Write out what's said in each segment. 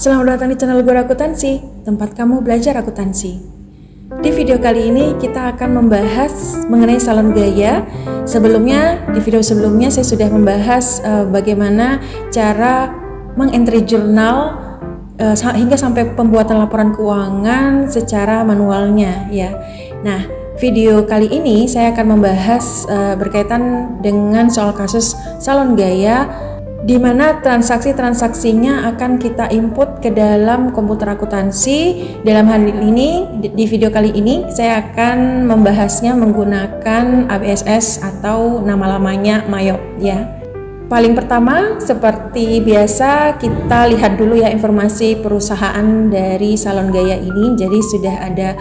Selamat datang di channel Gora Akuntansi, tempat kamu belajar akuntansi. Di video kali ini kita akan membahas mengenai salon gaya. Di video sebelumnya saya sudah membahas bagaimana cara mengentry jurnal hingga sampai pembuatan laporan keuangan secara manualnya ya. Nah, video kali ini saya akan membahas berkaitan dengan soal kasus salon gaya, di mana transaksinya akan kita input ke dalam komputer akuntansi. Dalam hal ini, di video kali ini saya akan membahasnya menggunakan ABSS atau nama lamanya Mayop ya. Paling pertama, seperti biasa kita lihat dulu ya informasi perusahaan dari salon gaya ini. Jadi sudah ada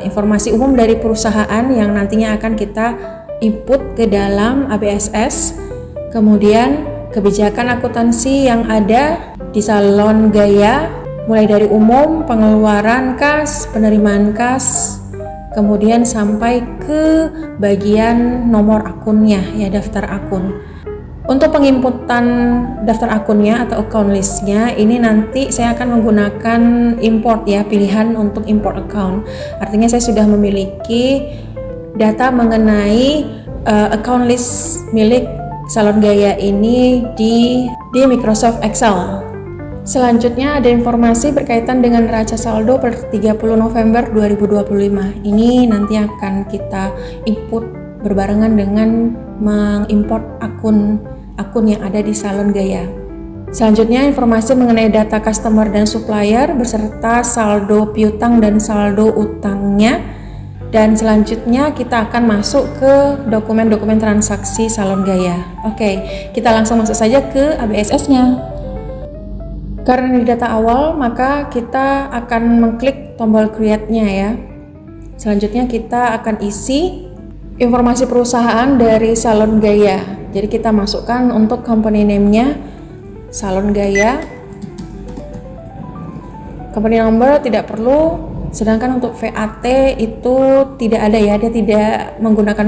informasi umum dari perusahaan yang nantinya akan kita input ke dalam ABSS. Kemudian kebijakan akuntansi yang ada di salon gaya, mulai dari umum, pengeluaran kas, penerimaan kas, kemudian sampai ke bagian nomor akunnya ya, daftar akun. Untuk penginputan daftar akunnya atau account listnya ini nanti saya akan menggunakan import ya, pilihan untuk import account. Artinya saya sudah memiliki data mengenai account list milik salon gaya ini di Microsoft Excel. Selanjutnya ada informasi berkaitan dengan neraca saldo per 30 November 2025. Ini nanti akan kita input berbarengan dengan mengimport akun yang ada di salon gaya. Selanjutnya informasi mengenai data customer dan supplier beserta saldo piutang dan saldo utangnya. Dan selanjutnya kita akan masuk ke dokumen-dokumen transaksi salon gaya. Oke, kita langsung masuk saja ke ABSS-nya. Karena di data awal, maka kita akan mengklik tombol create-nya ya. Selanjutnya kita akan isi informasi perusahaan dari salon gaya. Jadi kita masukkan untuk company name-nya salon gaya. Company number tidak perlu. Sedangkan untuk VAT itu tidak ada ya, dia tidak menggunakan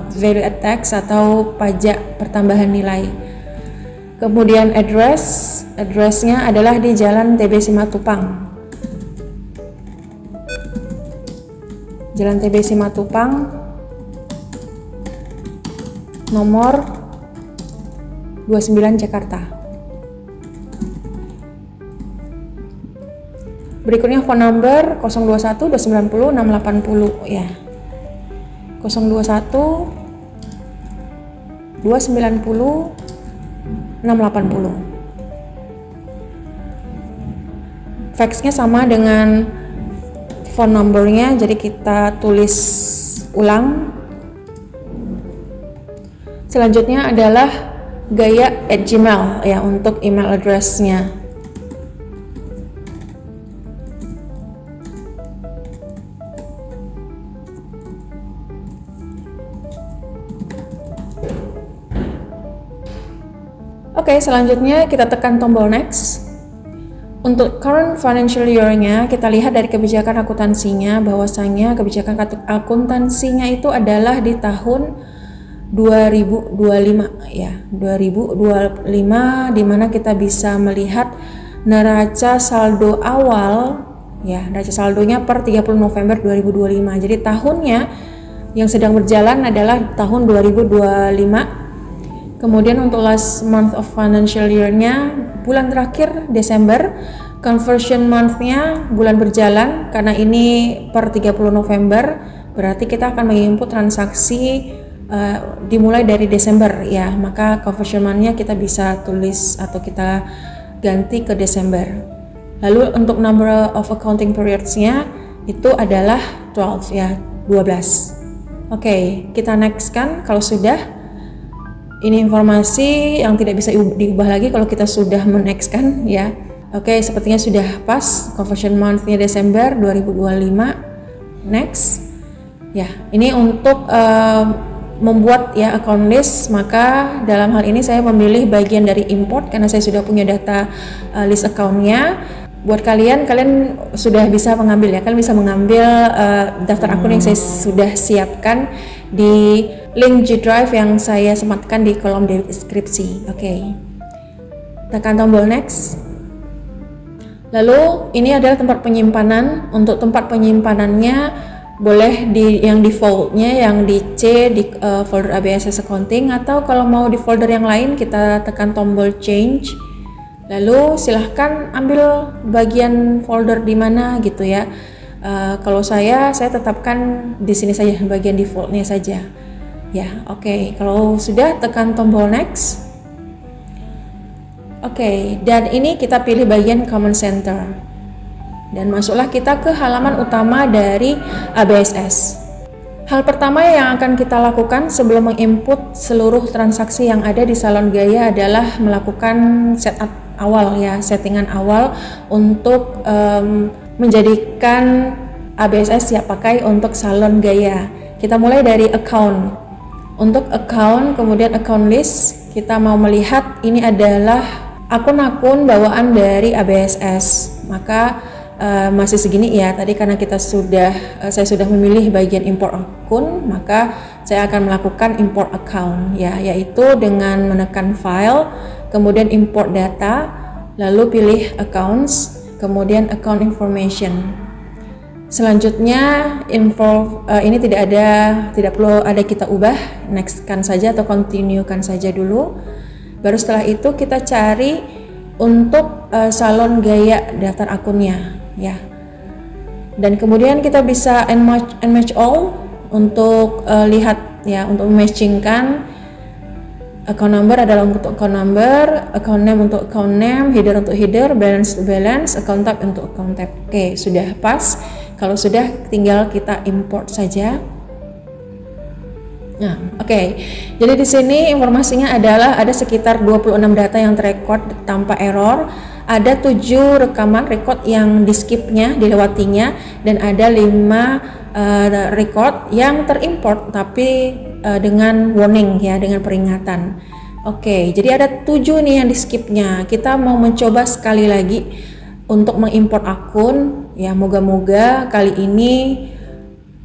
value add tax atau pajak pertambahan nilai. Kemudian address-nya adalah di Jalan TB Simatupang. Jalan TB Simatupang, nomor 29 Jakarta. Berikutnya phone number 021 290 680 ya. 021 290 680. Faxnya sama dengan phone numbernya, jadi kita tulis ulang. Selanjutnya adalah gaya@gmail ya untuk email address-nya. Oke, selanjutnya kita tekan tombol next. Untuk current financial year-nya, kita lihat dari kebijakan akuntansinya bahwasanya kebijakan akuntansinya itu adalah di tahun 2025 ya. 2025 di mana kita bisa melihat neraca saldo awal ya, neraca saldonya per 30 November 2025. Jadi tahunnya yang sedang berjalan adalah tahun 2025. Kemudian untuk last month of financial year-nya, bulan terakhir Desember, conversion month-nya bulan berjalan, karena ini per 30 November, berarti kita akan menginput transaksi dimulai dari Desember ya, maka conversion month-nya kita bisa tulis atau kita ganti ke Desember. Lalu untuk number of accounting periods-nya itu adalah 12 ya, 12. Oke, kita next kan kalau sudah. Ini informasi yang tidak bisa diubah lagi kalau kita sudah men-next kan ya. Oke, sepertinya sudah pas conversion month-nya Desember 2025. Next. Ya, ini untuk membuat ya account list, maka dalam hal ini saya memilih bagian dari import karena saya sudah punya data list account-nya. Buat kalian sudah bisa mengambil ya, kalian bisa mengambil daftar akun yang saya sudah siapkan di link G Drive yang saya sematkan di kolom deskripsi. Oke. Tekan tombol next. Lalu ini adalah tempat penyimpanan. Untuk tempat penyimpanannya boleh yang defaultnya yang di C di folder ABSS Accounting, atau kalau mau di folder yang lain kita tekan tombol change. Lalu silahkan ambil bagian folder di mana gitu ya. Kalau saya tetapkan di sini saja, bagian defaultnya saja. Ya, oke. Kalau sudah, tekan tombol next. Oke, dan ini kita pilih bagian Command Center. Dan masuklah kita ke halaman utama dari ABSS. Hal pertama yang akan kita lakukan sebelum menginput seluruh transaksi yang ada di Salon Gaya adalah melakukan setup awal ya, settingan awal untuk menjadikan ABSS siap pakai untuk Salon Gaya. Kita mulai dari account. Untuk account, kemudian account list, kita mau melihat ini adalah akun-akun bawaan dari ABSS. Maka masih segini ya, tadi karena saya sudah memilih bagian import akun, maka saya akan melakukan import account ya, yaitu dengan menekan file, kemudian import data, lalu pilih accounts, kemudian account information. Selanjutnya ini tidak perlu ada kita ubah, next kan saja atau continue kan saja dulu. Baru setelah itu kita cari untuk Salon Gaya daftar akunnya ya. Dan kemudian kita bisa match all untuk lihat ya, untuk matchingkan account number adalah untuk account number, account name untuk account name, header untuk header, balance to balance, account type untuk account type. Oke, sudah pas. Kalau sudah, tinggal kita import saja. Nah, oke. Jadi di sini informasinya adalah ada sekitar 26 data yang terrecord tanpa error, ada 7 rekaman record yang di skipnya, dilewatinya, dan ada 5 record yang terimport tapi dengan warning ya, dengan peringatan. Oke, jadi ada 7 nih yang di skipnya. Kita mau mencoba sekali lagi untuk mengimport akun ya, moga-moga kali ini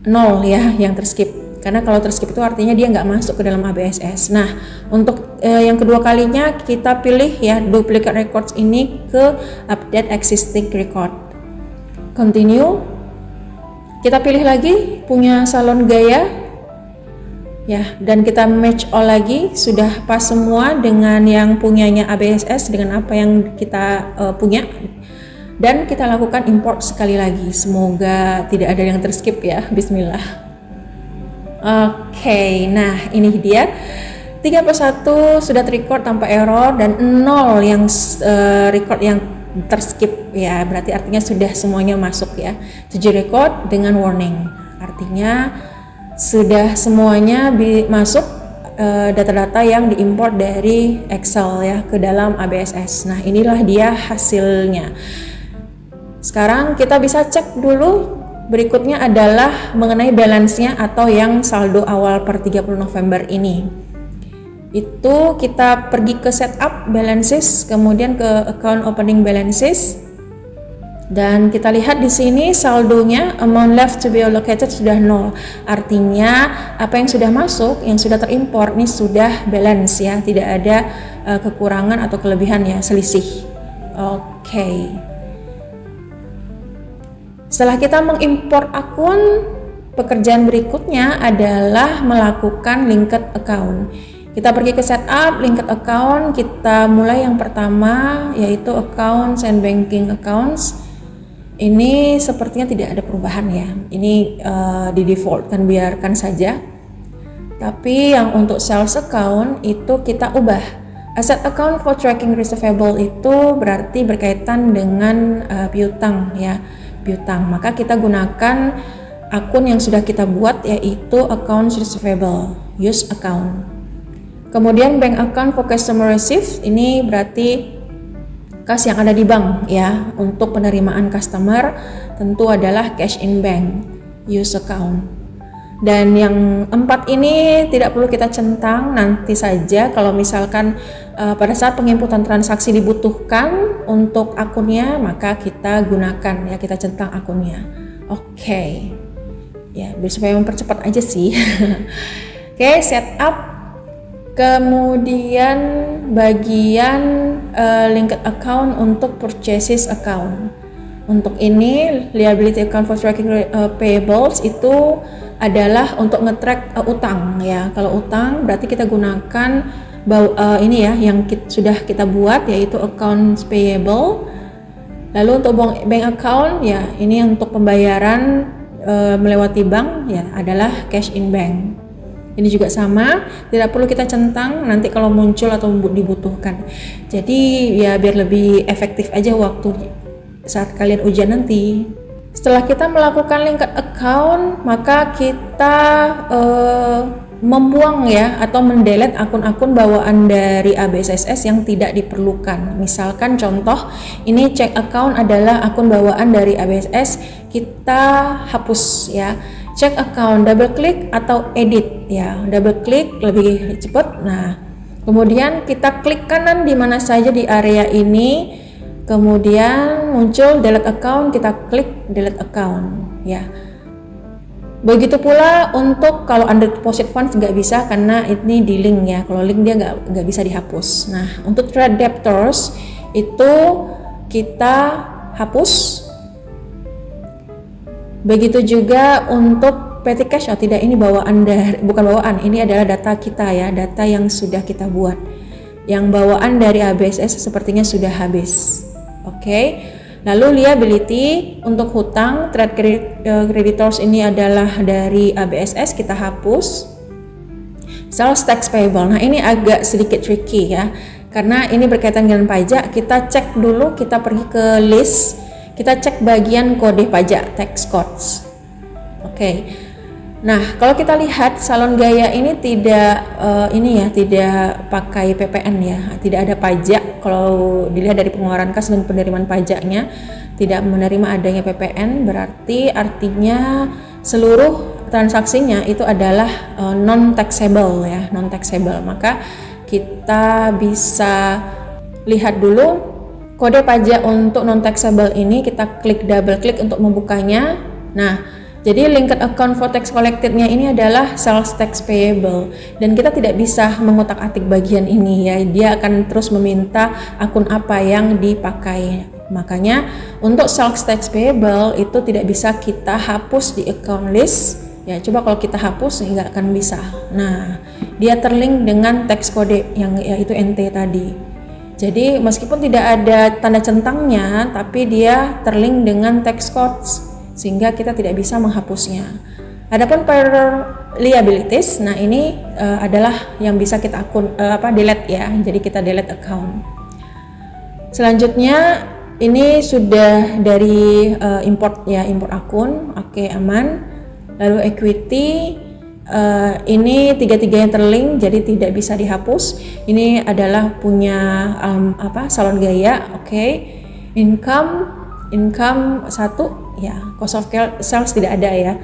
0 ya yang terskip. Karena kalau terskip itu artinya dia nggak masuk ke dalam ABSS. Nah, untuk yang kedua kalinya kita pilih ya duplicate records ini ke update existing record. Continue. Kita pilih lagi punya Salon Gaya. Ya, dan kita match all lagi, sudah pas semua dengan yang punyanya ABSS dengan apa yang kita punya. Dan kita lakukan import sekali lagi. Semoga tidak ada yang terskip ya. Bismillah. Oke, nah ini dia 3/1 sudah record tanpa error dan 0 yang record yang terskip ya, berarti artinya sudah semuanya masuk ya. 7 record dengan warning, artinya sudah semuanya masuk data-data yang diimport dari Excel ya ke dalam ABSS. Nah, inilah dia hasilnya. Sekarang kita bisa cek dulu. Berikutnya adalah mengenai balance-nya atau yang saldo awal per 30 November ini. Itu kita pergi ke setup balances, kemudian ke account opening balances. Dan kita lihat di sini saldonya amount left to be allocated sudah 0. Artinya apa yang sudah masuk, yang sudah terimport ini sudah balance ya, tidak ada kekurangan atau kelebihan ya, selisih. Oke. Setelah kita mengimport akun, pekerjaan berikutnya adalah melakukan linked account. Kita pergi ke setup linked account, kita mulai yang pertama yaitu accounts and banking accounts. Ini sepertinya tidak ada perubahan ya. Ini di default kan, biarkan saja. Tapi yang untuk sales account itu kita ubah. Asset account for tracking receivable itu berarti berkaitan dengan piutang ya. Piutang, maka kita gunakan akun yang sudah kita buat yaitu accounts receivable, use account. Kemudian bank account for customer receive, ini berarti kas yang ada di bank ya. Untuk penerimaan customer tentu adalah cash in bank, use account. Dan yang 4 ini tidak perlu kita centang, nanti saja kalau misalkan pada saat penginputan transaksi dibutuhkan untuk akunnya, maka kita gunakan ya, kita centang akunnya. Oke. Ya, biar supaya mempercepat aja sih. Oke, setup. Kemudian bagian linked account untuk purchases account. Untuk ini liability account for tracking payables itu adalah untuk nge-track utang ya. Kalau utang berarti kita gunakan ini ya yang sudah kita buat, yaitu accounts payable. Lalu untuk bank account ya, ini untuk pembayaran melewati bank ya, adalah cash in bank. Ini juga sama, tidak perlu kita centang nanti kalau muncul atau dibutuhkan. Jadi ya biar lebih efektif aja waktu saat kalian ujian nanti. Setelah kita melakukan linked account, maka kita membuang ya atau mendelete akun-akun bawaan dari ABSSS yang tidak diperlukan. Misalkan contoh, ini check account adalah akun bawaan dari ABSS, kita hapus ya. Check account, double klik atau edit ya. Double klik lebih cepat. Nah, kemudian kita klik kanan di mana saja di area ini. Kemudian muncul delete account, kita klik delete account ya. Begitu pula untuk kalau under deposit funds nggak bisa karena ini di link ya. Kalau link dia nggak bisa dihapus. Nah, untuk trade debtors itu kita hapus. Begitu juga untuk petty cash, tidak, ini bawaan bukan bawaan, ini adalah data kita ya, data yang sudah kita buat. Yang bawaan dari ABSS sepertinya sudah habis. Oke. Lalu liability untuk hutang, trade creditors ini adalah dari ABSS, kita hapus. Sales tax payable. Nah, ini agak sedikit tricky ya. Karena ini berkaitan dengan pajak, kita cek dulu, kita pergi ke list, kita cek bagian kode pajak, tax codes. Oke. Nah, kalau kita lihat Salon Gaya ini tidak tidak pakai PPN ya, tidak ada pajak. Kalau dilihat dari pengeluaran kas dan penerimaan pajaknya, tidak menerima adanya PPN, berarti artinya seluruh transaksinya itu adalah non taxable ya, non taxable. Maka kita bisa lihat dulu kode pajak untuk non taxable ini, kita klik double klik untuk membukanya. Nah, jadi linked account for tax collected-nya ini adalah sales tax payable, dan kita tidak bisa mengutak-atik bagian ini ya, dia akan terus meminta akun apa yang dipakai. Makanya untuk sales tax payable itu tidak bisa kita hapus di account list ya. Coba kalau kita hapus nggak akan bisa. Nah, dia terlink dengan tax code yang yaitu NT tadi. Jadi meskipun tidak ada tanda centangnya, tapi dia terlink dengan tax codes, sehingga kita tidak bisa menghapusnya. Adapun per liabilities, nah ini adalah yang bisa kita delete ya. Jadi kita delete account. Selanjutnya ini sudah dari import ya, import akun. Oke, aman. Lalu equity, ini tiga-tiganya terlink, jadi tidak bisa dihapus. Ini adalah punya Salon Gaya. Oke. Income satu ya, cost of sales tidak ada ya.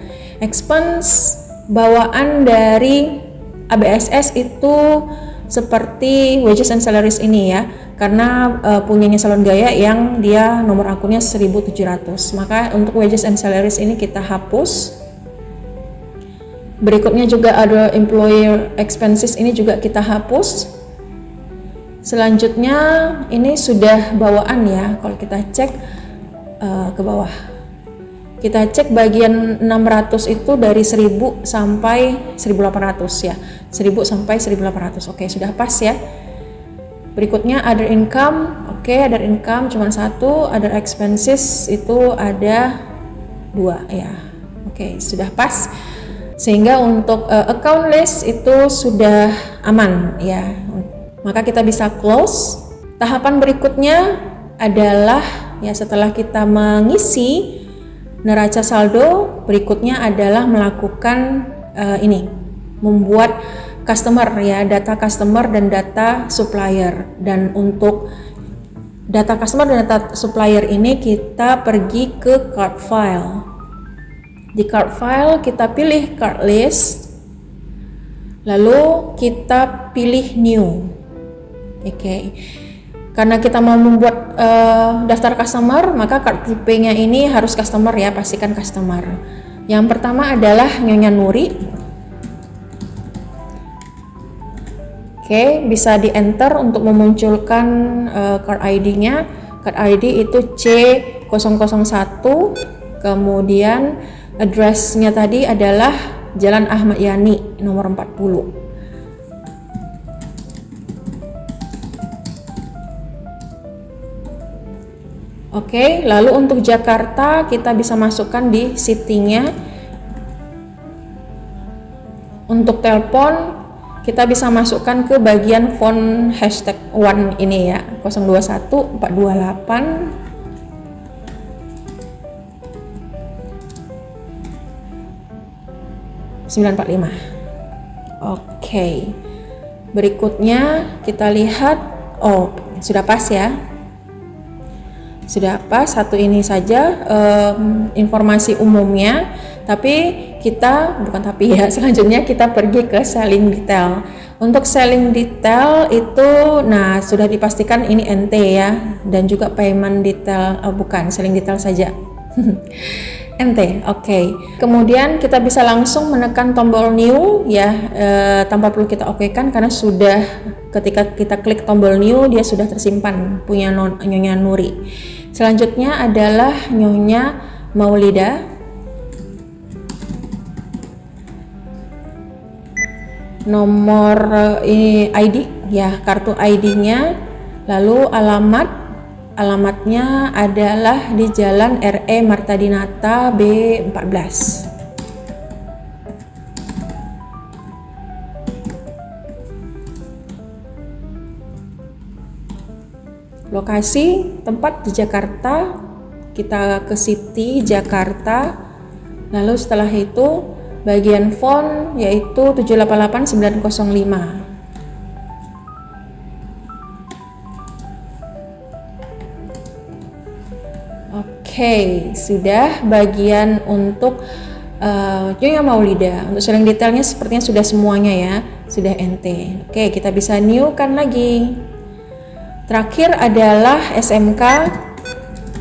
Expense bawaan dari ABSS itu seperti wages and salaries ini ya, karena punyanya Salon Gaya yang dia nomor akunnya 1700. Maka untuk wages and salaries ini kita hapus. Berikutnya juga ada employer expenses, ini juga kita hapus. Selanjutnya ini sudah bawaan ya. Kalau kita cek ke bawah, kita cek bagian 600 itu dari 1000 sampai 1800 ya, 1000 sampai 1800. Oke, sudah pas ya. Berikutnya other income. Oke, other income cuma satu, other expenses itu ada 2 ya. Oke, sudah pas. Sehingga untuk account list itu sudah aman ya. Maka kita bisa close. Tahapan berikutnya adalah ya, setelah kita mengisi neraca saldo, berikutnya adalah melakukan membuat customer ya, data customer dan data supplier. Dan untuk data customer dan data supplier ini kita pergi ke card file. Di card file kita pilih card list, lalu kita pilih new. Oke. Karena kita mau membuat daftar customer, maka card tipe-nya ini harus customer ya, pastikan customer. Yang pertama adalah Nyonya Nuri. Oke, bisa di enter untuk memunculkan card ID-nya. Card ID itu C02 C001, kemudian address-nya tadi adalah Jalan Ahmad Yani nomor 40. Oke, lalu untuk Jakarta kita bisa masukkan di city-nya. Untuk telepon kita bisa masukkan ke bagian phone #1 ini ya, 021 428 945. Oke. Berikutnya kita lihat, oh sudah pas ya. Sudah pas, satu ini saja informasi umumnya, selanjutnya kita pergi ke selling detail. Untuk selling detail itu sudah dipastikan ini NT ya, dan juga payment detail, bukan selling detail saja. NT, oke. Kemudian kita bisa langsung menekan tombol new ya, tanpa perlu kita okekan karena sudah ketika kita klik tombol new dia sudah tersimpan punya Nyonya Nuri. Selanjutnya adalah Nyonya Maulida. Nomor ID ya, kartu ID-nya, lalu alamatnya adalah di Jalan RE Marta Dinata B14. Lokasi tempat di Jakarta, kita ke City Jakarta. Lalu setelah itu bagian phone yaitu 788905. Oke, sudah bagian untuk Nyonya Maulida. Untuk selling detailnya sepertinya sudah semuanya ya, sudah NT. Oke, kita bisa new kan lagi. Terakhir adalah SMK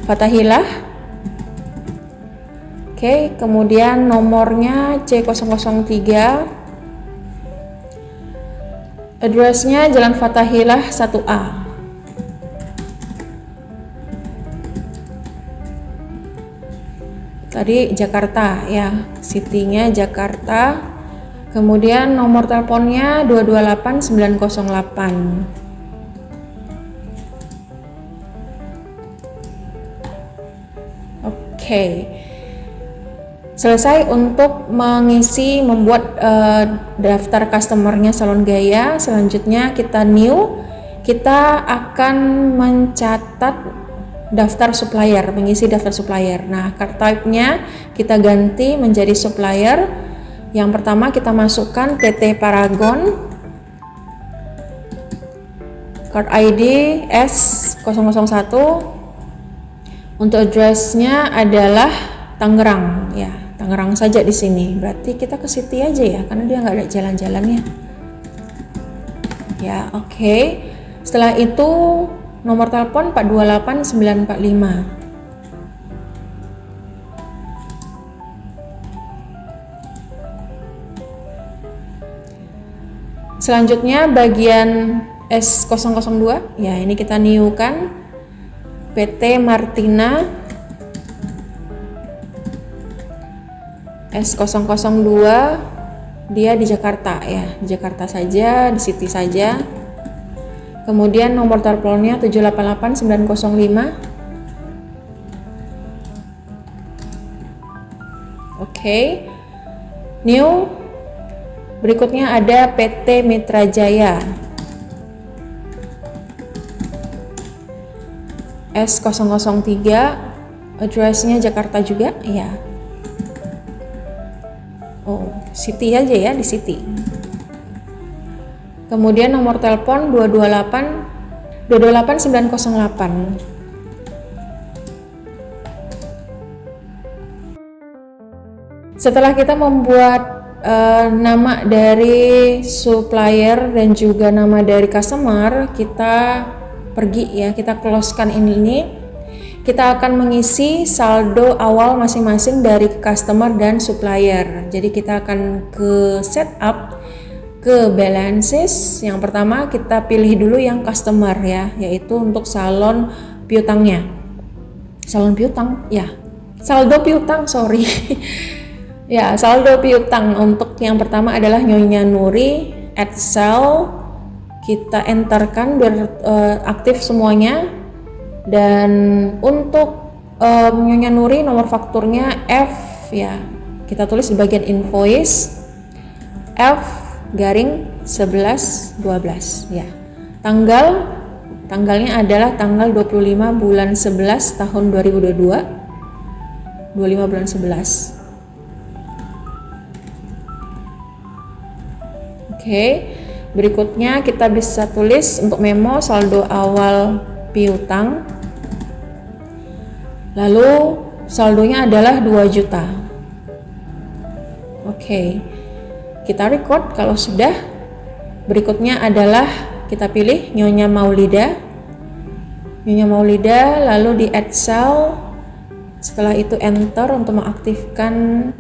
Fathahilah. Oke, kemudian nomornya C003. Address-nya Jalan Fathahilah 1A. Tadi Jakarta ya, city-nya Jakarta. Kemudian nomor teleponnya 228908. Oke. Selesai untuk membuat daftar customernya Salon Gaya. Selanjutnya kita new. Kita akan mencatat daftar supplier, mengisi daftar supplier. Nah, card type-nya kita ganti menjadi supplier. Yang pertama kita masukkan PT Paragon. Card ID S001. Untuk address-nya adalah Tangerang ya, Tangerang saja di sini. Berarti kita ke City aja ya, karena dia nggak ada jalan-jalannya. Ya, oke. Setelah itu nomor telepon 428945. Selanjutnya bagian S002 ya, ini kita new kan. PT Martina S002, dia di Jakarta ya, di Jakarta saja, di City saja. Kemudian nomor teleponnya 788905. Oke. New. Berikutnya ada PT Mitra Jaya S003, address-nya Jakarta juga ya. Oh, City aja ya, di City. Kemudian nomor telepon 228908. Setelah kita membuat nama dari supplier dan juga nama dari customer, kita pergi ya, kita closekan ini. Kita akan mengisi saldo awal masing-masing dari customer dan supplier. Jadi kita akan ke setup, ke balances. Yang pertama kita pilih dulu yang customer ya, yaitu untuk salon piutangnya. salon piutang, ya, saldo piutang, sorry. Ya, saldo piutang untuk yang pertama adalah Nyonya Nuri, add cell, kita enterkan biar aktif semuanya. Dan untuk Nyonya Nuri nomor fakturnya F, ya, kita tulis di bagian invoice F-1112, ya. Tanggalnya adalah tanggal 25 bulan 11 tahun 2022, 25 bulan 11. Oke, berikutnya kita bisa tulis untuk memo saldo awal piutang, lalu saldonya adalah 2 juta. Oke, kita record kalau sudah. Berikutnya adalah kita pilih Nyonya Maulida, lalu di add cell, setelah itu enter untuk mengaktifkan.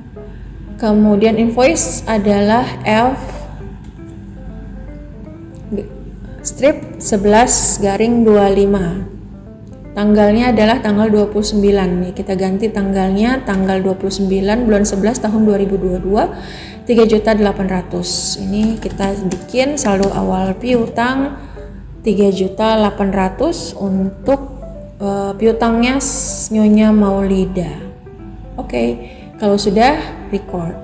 Kemudian invoice adalah F strip 11-25. Tanggalnya adalah tanggal 29. Nih, kita ganti tanggalnya tanggal 29 bulan 11 tahun 2022, 3.800.000. Ini kita bikin saldo awal piutang 3.800.000 untuk piutangnya Nyonya Maulida. Oke, kalau sudah record.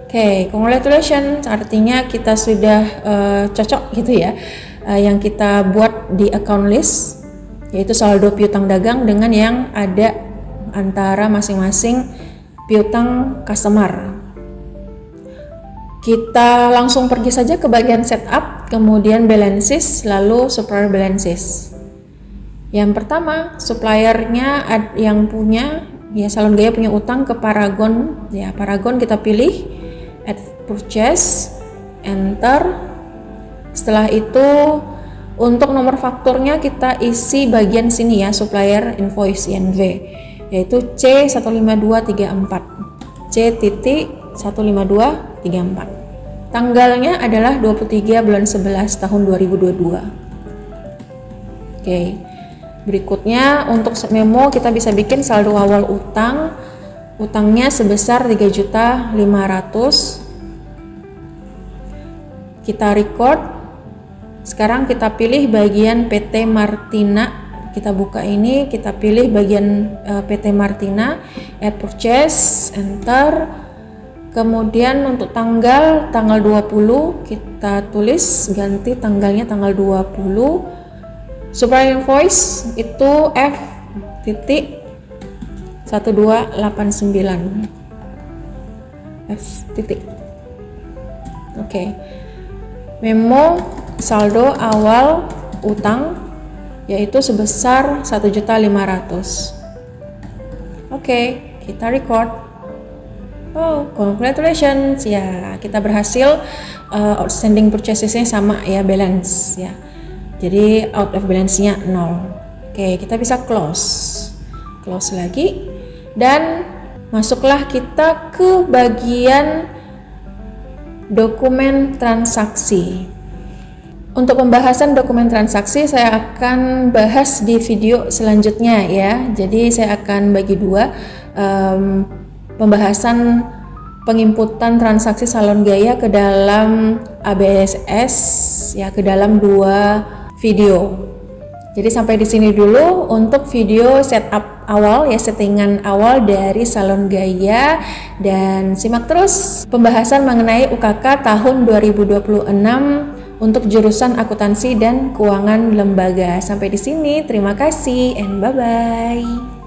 Oke, congratulations, artinya kita sudah cocok gitu ya, yang kita buat di account list, yaitu saldo piutang dagang dengan yang ada antara masing-masing piutang customer. Kita langsung pergi saja ke bagian setup, kemudian balances, lalu supplier balances. Yang pertama, suppliernya yang punya, ya, Salon Gaya punya utang ke Paragon, ya, Paragon kita pilih add purchase, enter. Setelah itu untuk nomor fakturnya kita isi bagian sini ya, supplier invoice INV, yaitu C15234, C.15234. Tanggalnya adalah 23 bulan 11 tahun 2022. Oke. Berikutnya untuk memo kita bisa bikin saldo awal utangnya sebesar 3.500.000. Kita record. Sekarang kita pilih bagian PT Martina, kita buka ini, kita pilih bagian PT Martina, add purchase, enter. Kemudian untuk tanggal 20 kita tulis, ganti tanggalnya tanggal 20. Supplier invoice itu F.1289, F titik. Oke. Memo saldo awal utang yaitu sebesar 1.500.000. Oke, kita record. Oh, congratulations ya, kita berhasil. Outstanding purchasesnya sama ya, balance ya. Jadi out of balance-nya 0. Oke, kita bisa close lagi dan masuklah kita ke bagian dokumen transaksi. Untuk pembahasan dokumen transaksi saya akan bahas di video selanjutnya ya. Jadi saya akan bagi dua, pembahasan penginputan transaksi Salon Gaya ke dalam ABSS ya, ke dalam 2 video. Jadi sampai di sini dulu untuk video setup awal ya, settingan awal dari Salon Gaya, dan simak terus pembahasan mengenai UKK tahun 2026 untuk jurusan akuntansi dan keuangan lembaga. Sampai di sini, terima kasih and bye bye.